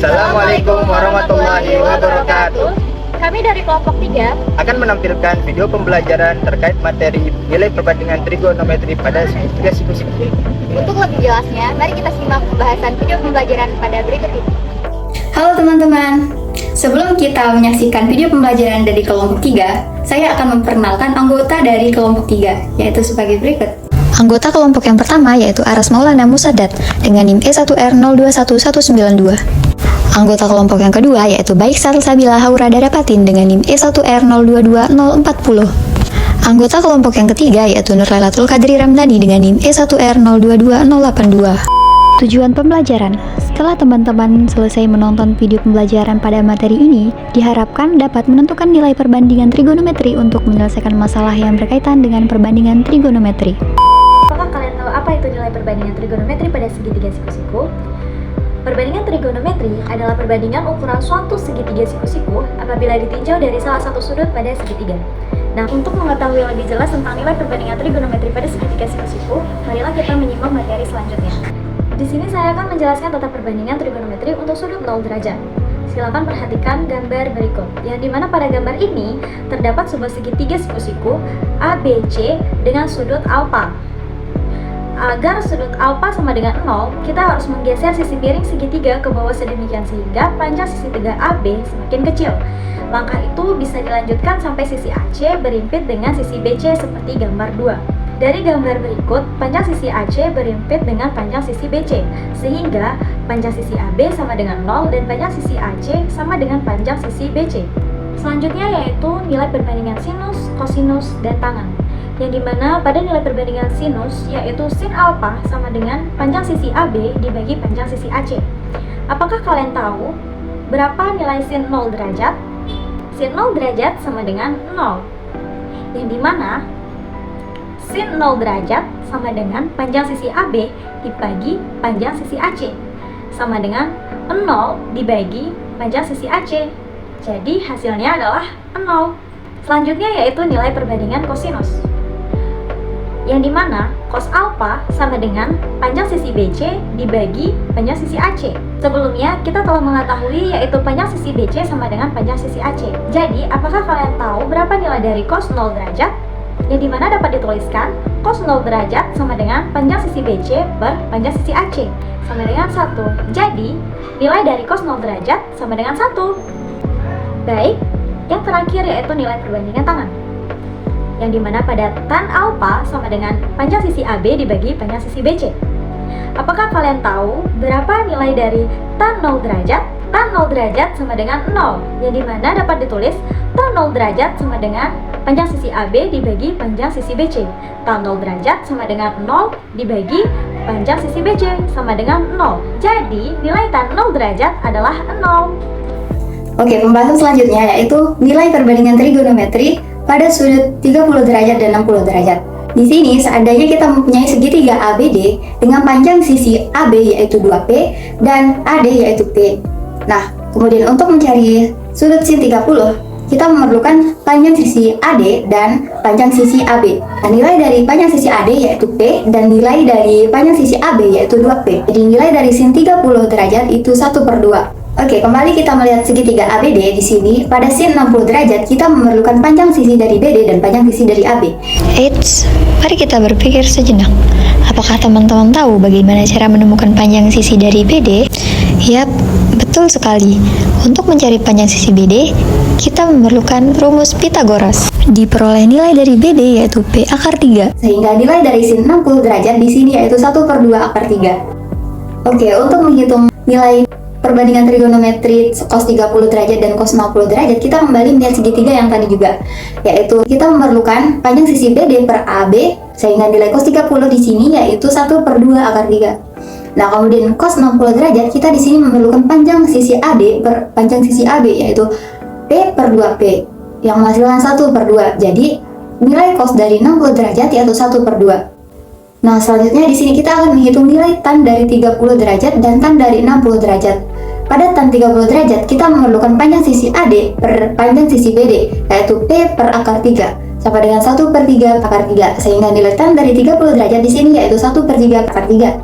Assalamualaikum warahmatullahi wabarakatuh. Kami dari kelompok 3 Akan menampilkan video pembelajaran terkait materi nilai perbandingan trigonometri pada segitiga siku-siku. Untuk lebih jelasnya, mari kita simak pembahasan video pembelajaran pada berikut ini. Halo teman-teman, sebelum kita menyaksikan video pembelajaran dari kelompok 3, saya akan memperkenalkan anggota dari kelompok 3, yaitu sebagai berikut. Anggota kelompok yang pertama yaitu Aras Maulana Musadat dengan NIM E1R021192. Anggota kelompok yang kedua yaitu Baik Salsabila Haura Darapatin dengan NIM E1R022040. Anggota kelompok yang ketiga yaitu Nur Lailatul Qadri Ramdhani dengan NIM E1R022082. Tujuan pembelajaran. Setelah teman-teman selesai menonton video pembelajaran pada materi ini, diharapkan dapat menentukan nilai perbandingan trigonometri untuk menyelesaikan masalah yang berkaitan dengan perbandingan trigonometri. Apakah kalian tahu apa itu nilai perbandingan trigonometri pada segitiga siku-siku? Perbandingan trigonometri adalah perbandingan ukuran suatu segitiga siku-siku apabila ditinjau dari salah satu sudut pada segitiga. Nah, untuk mengetahui lebih jelas tentang nilai perbandingan trigonometri pada segitiga siku-siku, marilah kita menyimak materi selanjutnya. Di sini saya akan menjelaskan tata perbandingan trigonometri untuk sudut 0 derajat. Silakan perhatikan gambar berikut, yang dimana pada gambar ini terdapat sebuah segitiga siku-siku ABC dengan sudut alfa. Agar sudut alfa sama dengan 0, kita harus menggeser sisi miring segitiga ke bawah sedemikian sehingga panjang sisi tegak AB semakin kecil. Langkah itu bisa dilanjutkan sampai sisi AC berimpit dengan sisi BC seperti gambar 2. Dari gambar berikut, panjang sisi AC berimpit dengan panjang sisi BC, sehingga panjang sisi AB sama dengan 0 dan panjang sisi AC sama dengan panjang sisi BC. Selanjutnya yaitu nilai perbandingan sinus, kosinus, dan tangen. Yang dimana pada nilai perbandingan sinus yaitu sin alfa sama dengan panjang sisi AB dibagi panjang sisi AC. Apakah kalian tahu berapa nilai sin 0 derajat? Sin 0 derajat sama dengan 0. Yang dimana sin 0 derajat sama dengan panjang sisi AB dibagi panjang sisi AC sama dengan 0 dibagi panjang sisi AC. Jadi hasilnya adalah 0. Selanjutnya yaitu nilai perbandingan kosinus, yang dimana cos alfa sama dengan panjang sisi BC dibagi panjang sisi AC. Sebelumnya kita telah mengetahui yaitu panjang sisi BC sama dengan panjang sisi AC. Jadi apakah kalian tahu berapa nilai dari cos 0 derajat? Yang dimana dapat dituliskan cos 0 derajat sama dengan panjang sisi BC per panjang sisi AC sama dengan 1. Jadi nilai dari cos 0 derajat sama dengan 1. Baik, yang terakhir yaitu nilai perbandingan tangen, yang dimana pada tan alfa sama dengan panjang sisi AB dibagi panjang sisi BC. Apakah kalian tahu berapa nilai dari tan 0 derajat? Tan 0 derajat sama dengan 0, yang dimana dapat ditulis tan 0 derajat sama dengan panjang sisi AB dibagi panjang sisi BC. Tan 0 derajat sama dengan 0 dibagi panjang sisi BC sama dengan 0. Jadi nilai tan 0 derajat adalah 0. Oke, pembahasan selanjutnya yaitu nilai perbandingan trigonometri pada sudut 30 derajat dan 60 derajat. Di sini seandainya kita mempunyai segitiga ABD dengan panjang sisi AB yaitu 2P dan AD yaitu P. Nah, kemudian untuk mencari sudut sin 30, kita memerlukan panjang sisi AD dan panjang sisi AB. Nah, nilai dari panjang sisi AD yaitu P dan nilai dari panjang sisi AB yaitu 2P. Jadi nilai dari sin 30 derajat itu 1/2. Oke, kembali kita melihat segitiga ABD di sini. Pada sin 60 derajat, kita memerlukan panjang sisi dari BD dan panjang sisi dari AB. Eits, mari kita berpikir sejenak. Apakah teman-teman tahu bagaimana cara menemukan panjang sisi dari BD? Yap, betul sekali. Untuk mencari panjang sisi BD, kita memerlukan rumus Pythagoras. Diperoleh nilai dari BD yaitu P akar 3. Sehingga nilai dari sin 60 derajat di sini yaitu 1/2 akar 3. Oke, untuk menghitung nilai perbandingan trigonometri cos 30 derajat dan cos 60 derajat, kita kembali melihat segitiga yang tadi juga, yaitu kita memerlukan panjang sisi BD per AB, sehingga nilai cos 30 di sini yaitu 1/2 akar 3. Nah, kemudian cos 60 derajat, kita di sini memerlukan panjang sisi AD per panjang sisi AB, yaitu P per 2P, yang menghasilkan 1/2. Jadi, nilai cos dari 60 derajat yaitu 1/2. Nah, selanjutnya di sini kita akan menghitung nilai tan dari 30 derajat dan tan dari 60 derajat. Pada tan 30 derajat, kita memerlukan panjang sisi AD per panjang sisi BD, yaitu P per akar 3, sama dengan 1/3 akar 3, sehingga nilai tan dari 30 derajat di sini yaitu 1/3 akar 3.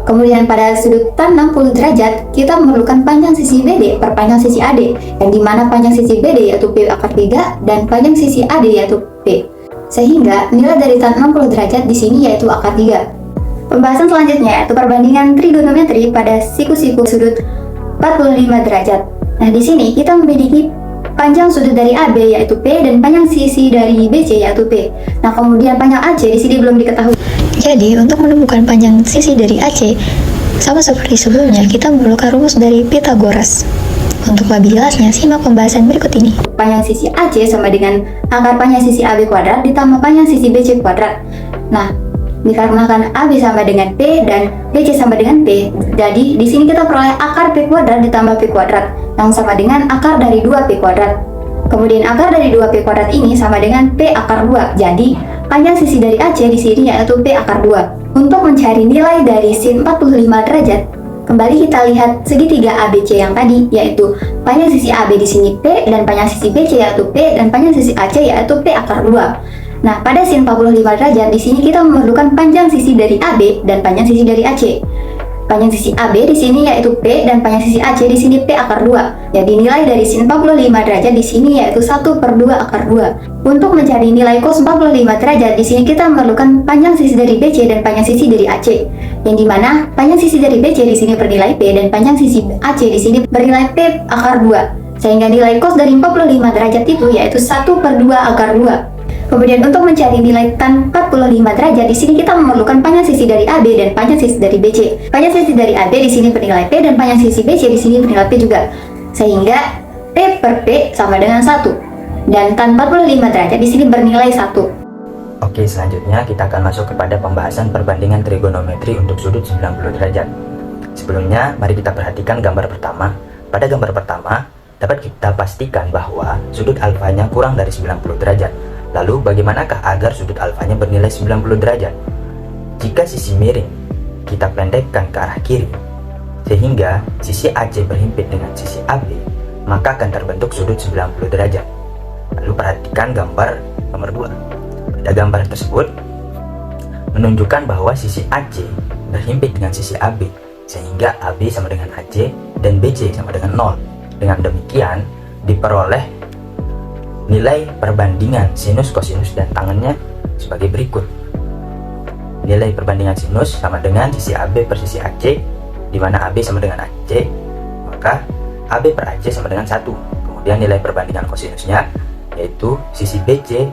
Kemudian pada sudut tan 60 derajat, kita memerlukan panjang sisi BD per panjang sisi AD, yang dimana panjang sisi BD yaitu P akar 3 dan panjang sisi AD yaitu P. Sehingga nilai dari tan 60 derajat di sini yaitu akar 3. Pembahasan selanjutnya yaitu perbandingan trigonometri pada siku-siku sudut 45 derajat. Nah, di sini kita memiliki panjang sudut dari AB yaitu P dan panjang sisi dari BC yaitu P. Nah, kemudian panjang AC di sini belum diketahui. Jadi, untuk menemukan panjang sisi dari AC, sama seperti sebelumnya, kita memerlukan rumus dari Pythagoras. Untuk lebih jelasnya, simak pembahasan berikut ini. Panjang sisi AC sama dengan akar panjang sisi AB kuadrat ditambah panjang sisi BC kuadrat. Nah, dikarenakan AB sama dengan P dan BC sama dengan P, jadi di sini kita peroleh akar P kuadrat ditambah P kuadrat yang sama dengan akar dari 2P kuadrat. Kemudian akar dari 2P kuadrat ini sama dengan P akar 2. Jadi, panjang sisi dari AC di sini yaitu P akar 2. Untuk mencari nilai dari sin 45 derajat, kembali kita lihat segitiga ABC yang tadi, yaitu panjang sisi AB di sini P dan panjang sisi BC yaitu P dan panjang sisi AC yaitu P akar 2. Nah, pada sin 45 derajat di sini kita memerlukan panjang sisi dari AB dan panjang sisi dari AC. Panjang sisi AB di sini yaitu P dan panjang sisi AC di sini P akar 2. Jadi nilai dari sin 45 derajat di sini yaitu 1/2 akar 2. Untuk mencari nilai cos 45 derajat di sini kita memerlukan panjang sisi dari BC dan panjang sisi dari AC. Yang dimana panjang sisi dari BC di sini bernilai P dan panjang sisi AC di sini bernilai P akar 2. Sehingga nilai cos dari 45 derajat itu yaitu 1/2 akar 2. Kemudian untuk mencari nilai tan 45 derajat di sini kita memerlukan panjang sisi dari AB dan panjang sisi dari BC. Panjang sisi dari AB di sini bernilai P dan panjang sisi BC di sini bernilai P juga. Sehingga P per P sama dengan 1. Dan tan 45 derajat di sini bernilai 1. Oke, selanjutnya kita akan masuk kepada pembahasan perbandingan trigonometri untuk sudut 90 derajat. Sebelumnya, mari kita perhatikan gambar pertama. Pada gambar pertama, dapat kita pastikan bahwa sudut alfanya kurang dari 90 derajat. Lalu bagaimanakah agar sudut alfanya bernilai 90 derajat? Jika sisi miring kita pendekkan ke arah kiri, sehingga sisi AC berhimpit dengan sisi AB, maka akan terbentuk sudut 90 derajat. Lalu perhatikan gambar nomor 2. Pada gambar tersebut menunjukkan bahwa sisi AC berhimpit dengan sisi AB, sehingga AB sama dengan AC dan BC sama dengan 0. Dengan demikian diperoleh nilai perbandingan sinus, kosinus, dan tangennya sebagai berikut. Nilai perbandingan sinus sama dengan sisi AB per sisi AC, di mana AB sama dengan AC, maka AB per AC sama dengan 1. Kemudian nilai perbandingan kosinusnya yaitu sisi BC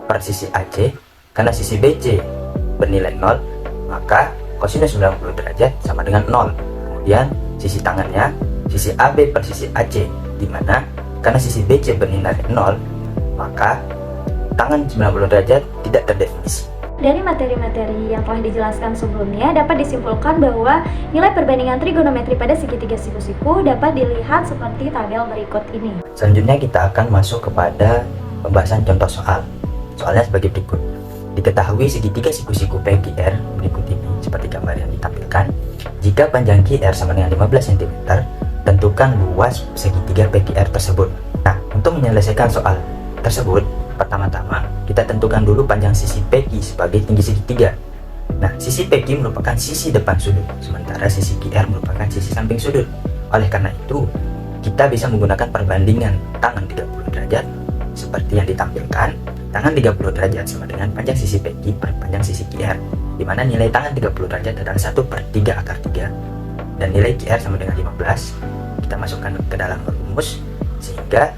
per sisi AC, karena sisi BC bernilai 0, maka kosinus 90 derajat sama dengan 0. Kemudian sisi tangannya sisi AB per sisi AC, di mana karena sisi BC bernilai 0, maka tangan 90 derajat tidak terdefinisi. Dari materi-materi yang telah dijelaskan sebelumnya, dapat disimpulkan bahwa nilai perbandingan trigonometri pada segitiga siku-siku dapat dilihat seperti tabel berikut ini. Selanjutnya kita akan masuk kepada pembahasan contoh soal. Soalnya sebagai berikut. Diketahui segitiga siku-siku PQR berikut ini, seperti gambar yang ditampilkan. Jika panjang QR sama dengan 15 cm, tentukan luas segitiga PQR tersebut. Nah, untuk menyelesaikan soal tersebut, pertama-tama kita tentukan dulu panjang sisi PQ sebagai tinggi segitiga. Nah, sisi PQ merupakan sisi depan sudut, sementara sisi QR merupakan sisi samping sudut. Oleh karena itu, kita bisa menggunakan perbandingan tangan 30 derajat seperti yang ditampilkan. Tangan 30 derajat sama dengan panjang sisi PQ per panjang sisi QR, di mana nilai tangan 30 derajat adalah 1/3 akar 3, dan nilai QR sama dengan 15. Kita masukkan ke dalam rumus sehingga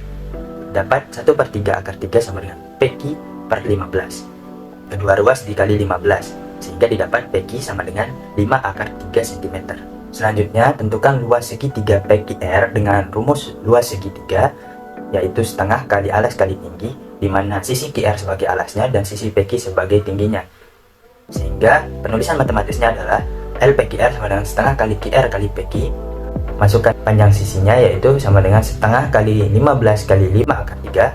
dapat 1/3 akar 3 sama dengan PQ per 15. Kedua ruas dikali 15 sehingga didapat PQ sama dengan 5 akar 3 cm. Selanjutnya tentukan luas segitiga PQR dengan rumus luas segitiga yaitu setengah kali alas kali tinggi, di mana sisi QR sebagai alasnya dan sisi PQ sebagai tingginya. Sehingga penulisan matematisnya adalah L PQR sama dengan setengah kali QR kali PQ. Masukkan panjang sisinya yaitu sama dengan setengah kali 15 kali 5 akar 3.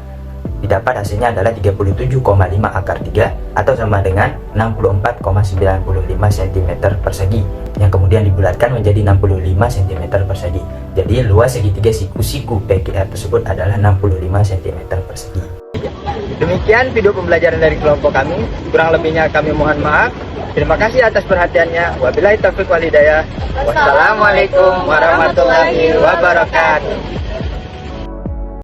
Didapat hasilnya adalah 37,5 akar 3 atau sama dengan 64,95 cm persegi, yang kemudian dibulatkan menjadi 65 cm persegi. Jadi luas segitiga siku-siku PQR tersebut adalah 65 cm persegi. Demikian video pembelajaran dari kelompok kami. Kurang lebihnya kami mohon maaf. Terima kasih atas perhatiannya. Wabillahi taufiq wal hidayah. Wassalamualaikum warahmatullahi wabarakatuh.